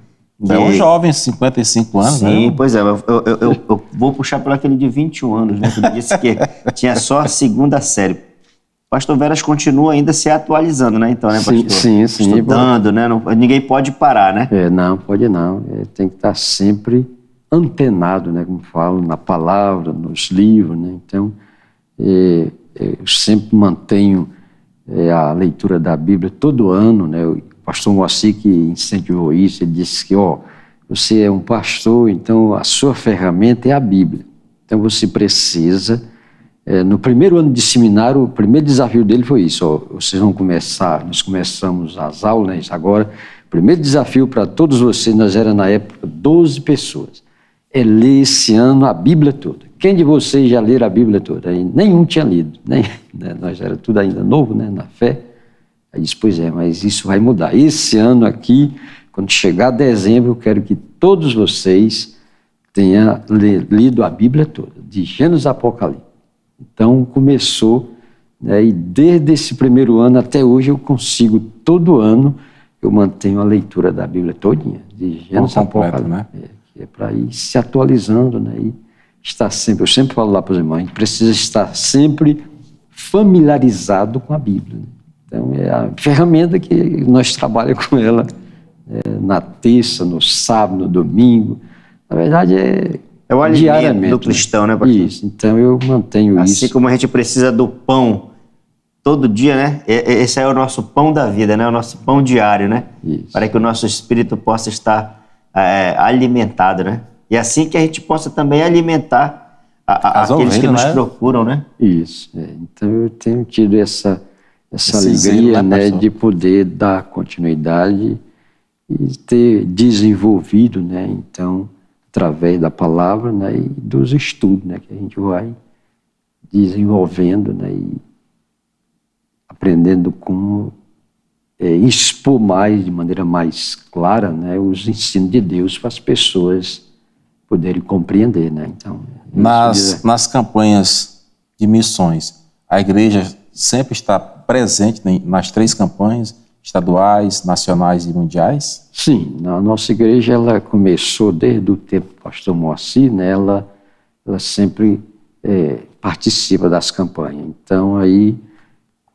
É um jovem, 55 anos, né? Sim, pois é. Eu vou puxar pelo aquele de 21 anos, né? Que ele disse que tinha só a segunda série. Pastor Veras continua ainda se atualizando, né? Então, né, pastor? Sim. Estudando, né? Ninguém pode parar, né? Não, pode não. Tem que estar sempre antenado, né? Como falo, na palavra, nos livros, né? Então, eu sempre mantenho a leitura da Bíblia todo ano, né? O pastor Moacir que incentivou isso, ele disse que, você é um pastor, então a sua ferramenta é a Bíblia. Então você precisa, no primeiro ano de seminário, o primeiro desafio dele foi isso, vocês vão começar, nós começamos as aulas agora, o primeiro desafio para todos vocês, nós era na época 12 pessoas, é ler esse ano a Bíblia toda. Quem de vocês já leram a Bíblia toda? Aí, nenhum tinha lido, né? Nós era tudo ainda novo, né, na fé. Aí disse, pois mas isso vai mudar. Esse ano aqui, quando chegar dezembro, eu quero que todos vocês tenham lido a Bíblia toda, de Gênesis a Apocalipse. Então começou, né, e desde esse primeiro ano até hoje eu consigo, todo ano, eu mantenho a leitura da Bíblia todinha, de Gênesis a Apocalipse. Né? Que é para ir se atualizando, né, e estar sempre, eu sempre falo lá para os irmãos, a gente precisa estar sempre familiarizado com a Bíblia, né? Então, é a ferramenta que nós trabalhamos com ela na terça, no sábado, no domingo. Na verdade, é o alimento diariamente, do cristão, né, pastor? Isso, então eu mantenho isso. Assim como a gente precisa do pão todo dia, né? Esse é o nosso pão da vida, né? O nosso pão diário, né? Isso. Para que o nosso espírito possa estar alimentado, né? E assim que a gente possa também alimentar aqueles que nos procuram, né? Isso. Então eu tenho tido essa alegria, né, de poder dar continuidade e ter desenvolvido, né, então, através da palavra, né, e dos estudos, né, que a gente vai desenvolvendo, né, e aprendendo como expor mais, de maneira mais clara, né, os ensinos de Deus para as pessoas poderem compreender, né. Então, nas campanhas de missões, a igreja sempre está presente nas 3 campanhas, estaduais, nacionais e mundiais? Sim, a nossa igreja ela começou desde o tempo do pastor Moacir, né, ela sempre participa das campanhas. Então aí,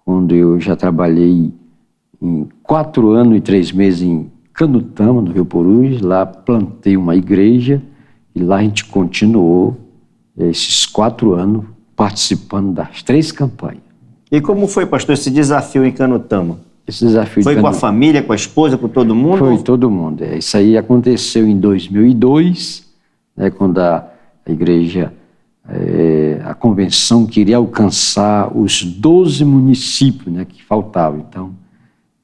quando eu já trabalhei em 4 anos e 3 meses em Canutama, no Rio Purus, lá plantei uma igreja e lá a gente continuou esses 4 anos participando das 3 campanhas. E como foi, pastor, esse desafio em Canutama? Esse desafio foi com a família, com a esposa, com todo mundo? Foi todo mundo. Isso aí aconteceu em 2002, né, quando a igreja, a convenção queria alcançar os 12 municípios, né, que faltavam. Então,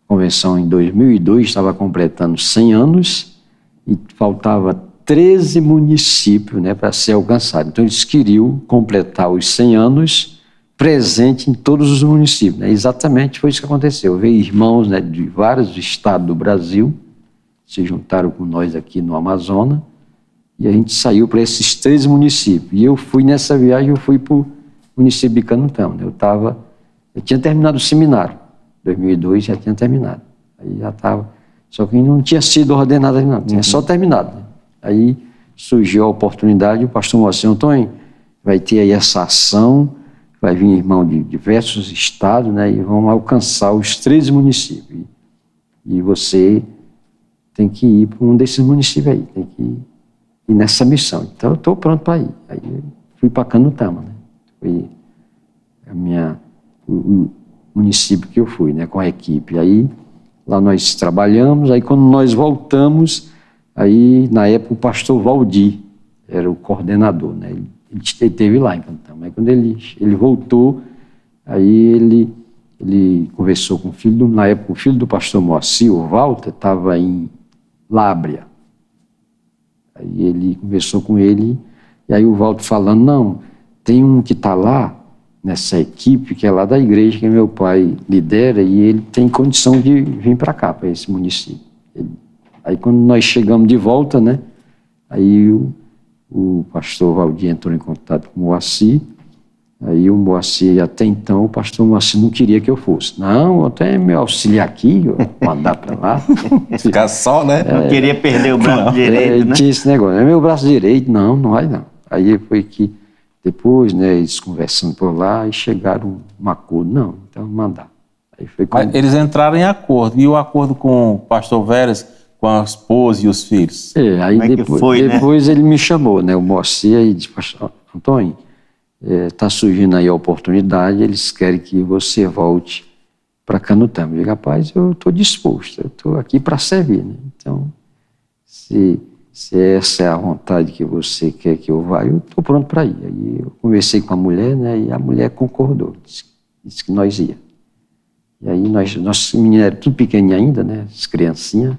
a convenção em 2002 estava completando 100 anos e faltava 13 municípios, né, para ser alcançado. Então, eles queriam completar os 100 anos presente em todos os municípios, né? Exatamente foi isso que aconteceu. Veio irmãos, né, de vários estados do Brasil, se juntaram com nós aqui no Amazonas, e a gente saiu para esses 13 municípios. E eu fui nessa viagem, eu fui para município de Canutama, né? Eu tinha terminado o seminário, 2002 já tinha terminado, aí já estava, só que não tinha sido ordenado ainda, não, tinha só terminado, né? Aí surgiu a oportunidade, o pastor Moacir: Antônio, vai ter aí essa ação, vai vir irmão de diversos estados, né, e vão alcançar os 13 municípios. E você tem que ir para um desses municípios aí, tem que ir nessa missão. Então, eu estou pronto para ir. Aí eu fui para Canutama, né? Foi o município que eu fui, né, com a equipe. Aí, lá nós trabalhamos, aí quando nós voltamos, aí, na época, o pastor Valdir era o coordenador, né? Ele esteve lá em Canutama. Aí, quando ele voltou, aí ele conversou com o filho, na época, o filho do pastor Moacir, o Walter, estava em Lábrea. Aí ele conversou com ele, e aí o Walter falando: não, tem um que está lá, nessa equipe, que é lá da igreja, que meu pai lidera, e ele tem condição de vir para cá, para esse município. Aí quando nós chegamos de volta, né, aí o pastor Valdir entrou em contato com o Moacir, aí o Moacir, até então, o pastor Moacir não queria que eu fosse. Não, até me auxiliar aqui, mandar para lá. Ficar só, né? Não queria perder o braço direito, né? Tinha esse negócio, é meu braço direito, não vai não. Aí foi que depois, né, eles conversando por lá, e chegaram um acordo: não, então mandar. Aí foi quando... Mas eles entraram em acordo, e o acordo com o pastor Veras, com a esposa e os filhos? Aí depois ele me chamou, né, o Moacir, e disse: pastor Antônio, está surgindo aí a oportunidade, eles querem que você volte para Canutama. Eu digo: rapaz, eu estou disposto, eu estou aqui para servir, né? Então, se essa é a vontade que você quer que eu vá, eu estou pronto para ir. Aí eu conversei com a mulher, né, e a mulher concordou, disse que nós ia. E aí nossos meninos eram tudo pequenininho ainda, né, as criancinhas,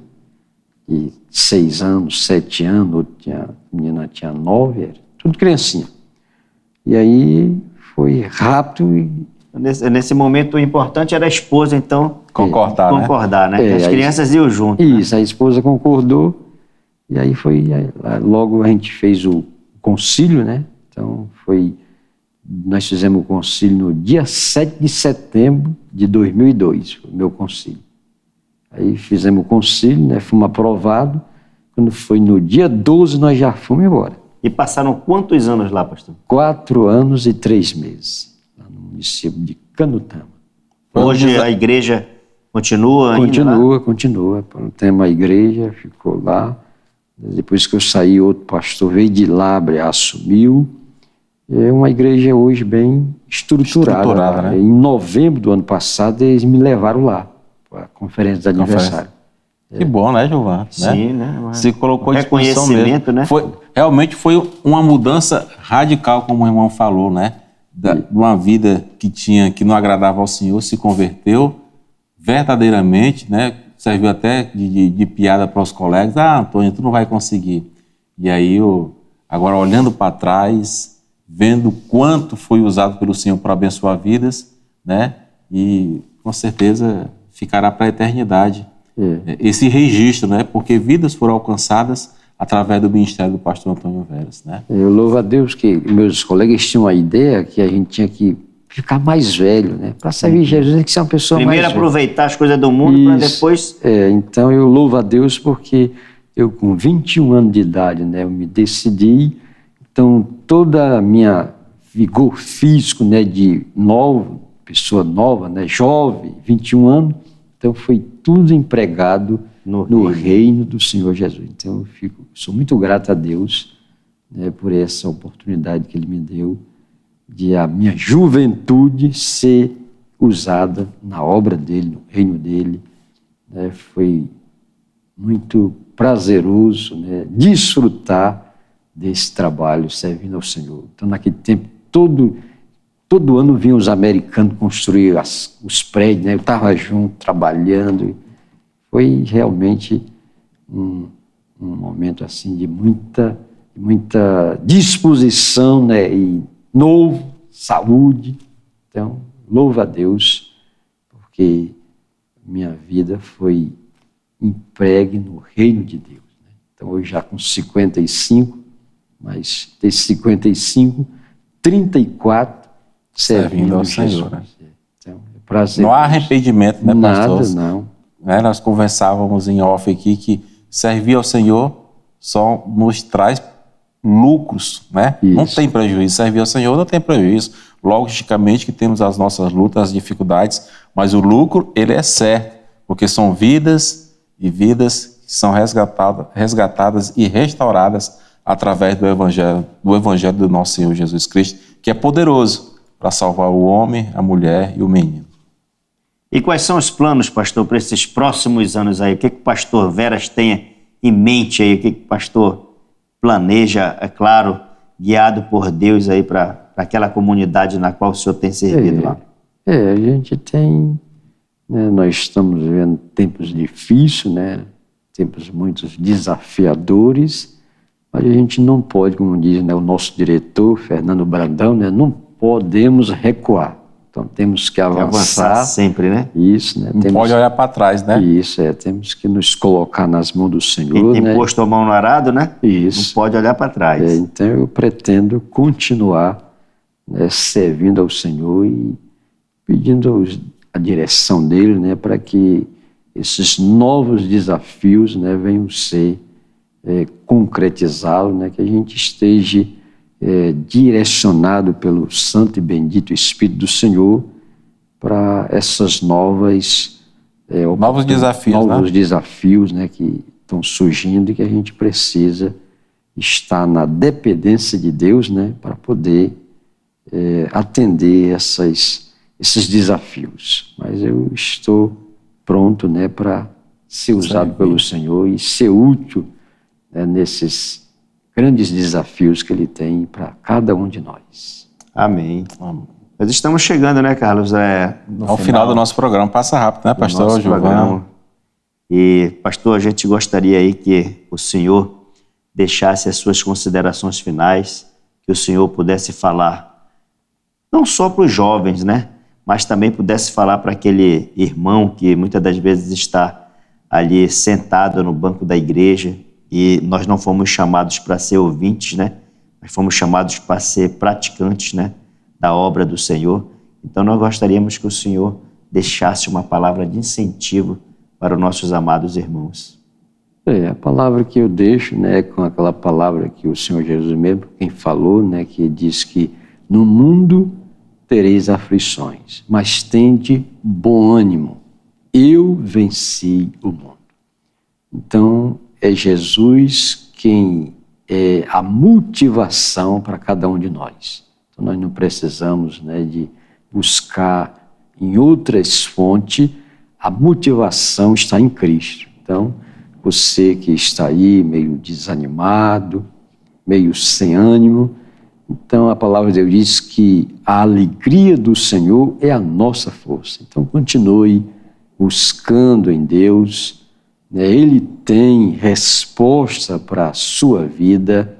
de 6 anos, 7 anos, a menina tinha 9, era tudo criancinha. E aí foi rápido. Nesse momento, o importante era a esposa, então, concordar, né? As crianças iam junto. Isso, né? A esposa concordou, e aí logo a gente fez o concílio, né? Então nós fizemos o concílio no dia 7 de setembro de 2002, o meu concílio. Aí fizemos o concílio, né? Fomos aprovados. Quando foi no dia 12, nós já fomos embora. E passaram quantos anos lá, pastor? 4 anos e 3 meses, lá no município de Canutama. Hoje a igreja continua ainda lá? Continua. Temos a igreja, ficou lá. Depois que eu saí, outro pastor veio de Lábrea, assumiu. É uma igreja hoje bem estruturada, né? Em novembro do ano passado, eles me levaram lá, para a conferência de aniversário. Que bom, né, Gilvan? Sim, né? Se colocou à disposição reconhecimento, mesmo. Né? Realmente foi uma mudança radical, como o irmão falou, né? De uma vida que não agradava ao Senhor, se converteu verdadeiramente, né? Serviu até de piada para os colegas: ah, Antônio, tu não vai conseguir. E aí, agora olhando para trás, vendo quanto foi usado pelo Senhor para abençoar vidas, né? E com certeza ficará para a eternidade esse registro, né? Porque vidas foram alcançadas através do ministério do pastor Antônio Veras, né? Eu louvo a Deus que meus colegas tinham a ideia que a gente tinha que ficar mais velho, né? Para servir Jesus, tem que ser uma pessoa Primeiro mais aproveitar as coisas do mundo para depois... Então eu louvo a Deus porque eu com 21 anos de idade, né, eu me decidi, então toda a minha vigor físico, né, de pessoa nova, né, jovem, 21 anos, então foi tudo empregado no reino do Senhor Jesus. Então eu sou muito grato a Deus, né, por essa oportunidade que Ele me deu de a minha juventude ser usada na obra dEle, no reino dEle. Né, foi muito prazeroso, né, desfrutar desse trabalho servindo ao Senhor. Então naquele tempo todo ano vinham os americanos construir os prédios, né? Eu estava junto, trabalhando. Foi realmente um momento assim de muita disposição, né? E saúde. Então, louvo a Deus, porque minha vida foi empregue no reino de Deus. Né? Então, hoje já com 55, mas desses 55, 34 servindo ao Jesus. Senhor. Né? Então, é prazer. Não há arrependimento, né, pastor? Nada, não. Nós conversávamos em off aqui que servir ao Senhor só nos traz lucros, né? Isso. Não tem prejuízo. Servir ao Senhor não tem prejuízo. Logicamente que temos as nossas lutas, as dificuldades, mas o lucro, ele é certo, porque são vidas e vidas que são resgatadas e restauradas através do Evangelho do nosso Senhor Jesus Cristo, que é poderoso para salvar o homem, a mulher e o menino. E quais são os planos, pastor, para esses próximos anos aí? O que o pastor Veras tem em mente aí? O que o pastor planeja, é claro, guiado por Deus aí para aquela comunidade na qual o senhor tem servido lá? A gente tem, né, nós estamos vivendo tempos difíceis, né, tempos muito desafiadores, mas a gente não pode, como diz, né, o nosso diretor, Fernando Brandão, né, não podemos recuar. Então temos que avançar sempre, né? Isso, né? Não pode olhar para trás, né? Isso, temos que nos colocar nas mãos do Senhor. Quem tem né? posto a mão no arado, né? Isso. Não pode olhar para trás. Então eu pretendo continuar, né, servindo ao Senhor e pedindo a direção dele, né, para que esses novos desafios, né, venham ser concretizados, né, que a gente esteja direcionado pelo Santo e Bendito Espírito do Senhor para essas novos desafios, desafios, né, que estão surgindo e que a gente precisa estar na dependência de Deus, né, para poder atender esses desafios. Mas eu estou pronto, né, para ser usado pelo Senhor e ser útil, né, nesses grandes desafios que Ele tem para cada um de nós. Amém. Nós estamos chegando, né, Carlos? Ao final do nosso programa. Passa rápido, né, pastor Giovanni? E, pastor, a gente gostaria aí que o senhor deixasse as suas considerações finais, que o senhor pudesse falar, não só para os jovens, né, mas também pudesse falar para aquele irmão que muitas das vezes está ali sentado no banco da igreja, e nós não fomos chamados para ser ouvintes, né? Nós fomos chamados para ser praticantes, né, da obra do Senhor. Então nós gostaríamos que o Senhor deixasse uma palavra de incentivo para os nossos amados irmãos. A palavra que eu deixo, né, com aquela palavra que o Senhor Jesus mesmo, quem falou, né, que diz que no mundo tereis aflições, mas tende bom ânimo. Eu venci o mundo. Então, é Jesus quem é a motivação para cada um de nós. Então, nós não precisamos, né, de buscar em outras fontes, a motivação está em Cristo. Então, você que está aí meio desanimado, meio sem ânimo, então a palavra de Deus diz que a alegria do Senhor é a nossa força. Então, continue buscando em Deus, Ele tem resposta para a sua vida.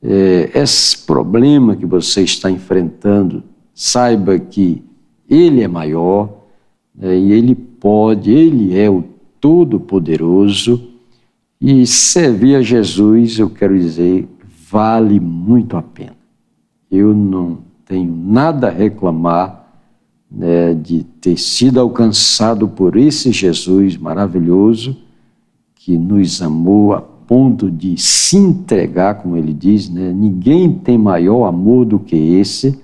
Esse problema que você está enfrentando, saiba que Ele é maior, e Ele é o Todo-Poderoso, e servir a Jesus, eu quero dizer, vale muito a pena. Eu não tenho nada a reclamar, né, de ter sido alcançado por esse Jesus maravilhoso, que nos amou a ponto de se entregar, como ele diz, né? Ninguém tem maior amor do que esse,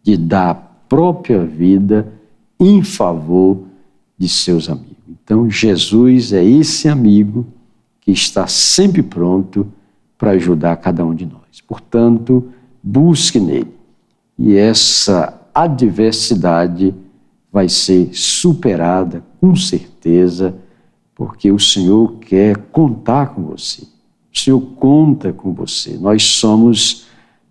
de dar a própria vida em favor de seus amigos. Então, Jesus é esse amigo que está sempre pronto para ajudar cada um de nós. Portanto, busque nele. E essa adversidade vai ser superada, com certeza, porque o Senhor quer contar com você. O Senhor conta com você. Nós somos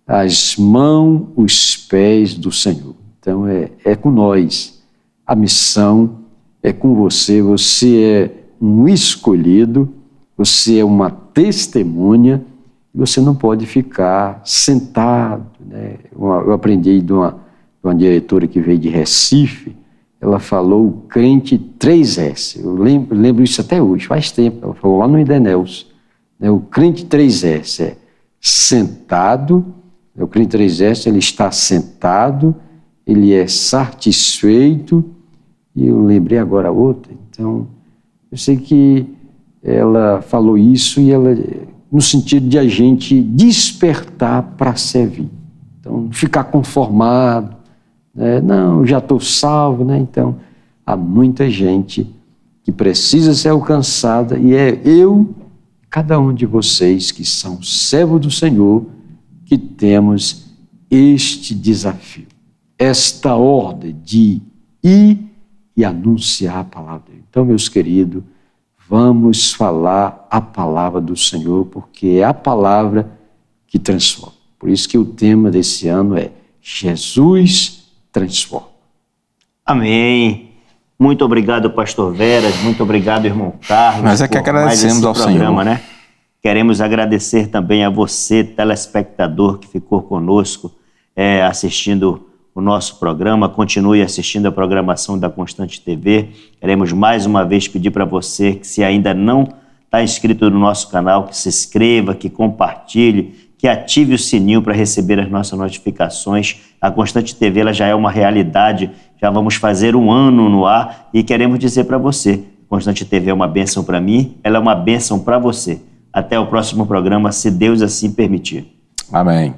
as mãos, os pés do Senhor. Então, é com nós. A missão é com você. Você é um escolhido, você é uma testemunha, e você não pode ficar sentado, né? Eu aprendi de uma diretora que veio de Recife. Ela falou o crente 3S. Eu lembro isso até hoje, faz tempo. Ela falou lá no Idenels. Né? O crente 3S é sentado. O crente 3S, ele está sentado, ele é satisfeito. E eu lembrei agora outra. Então, eu sei que ela falou isso e ela, no sentido de a gente despertar para servir. Então, não ficar conformado, né? Não, já estou salvo, né? Então, há muita gente que precisa ser alcançada e é eu, cada um de vocês que são servos do Senhor, que temos este desafio, esta ordem de ir e anunciar a palavra dele. Então, meus queridos, vamos falar a palavra do Senhor, porque é a palavra que transforma. Por isso que o tema desse ano é Jesus transforma. Amém. Muito obrigado, pastor Veras, muito obrigado, irmão Carlos. Nós é que agradecemos ao Senhor, né? Queremos agradecer também a você, telespectador, que ficou conosco assistindo o nosso programa. Continue assistindo a programação da Constante TV. Queremos mais uma vez pedir para você que, se ainda não está inscrito no nosso canal, que se inscreva, que compartilhe, que ative o sininho para receber as nossas notificações. A Constante TV ela já é uma realidade, já vamos fazer 1 ano no ar e queremos dizer para você, Constante TV é uma bênção para mim, ela é uma bênção para você. Até o próximo programa, se Deus assim permitir. Amém.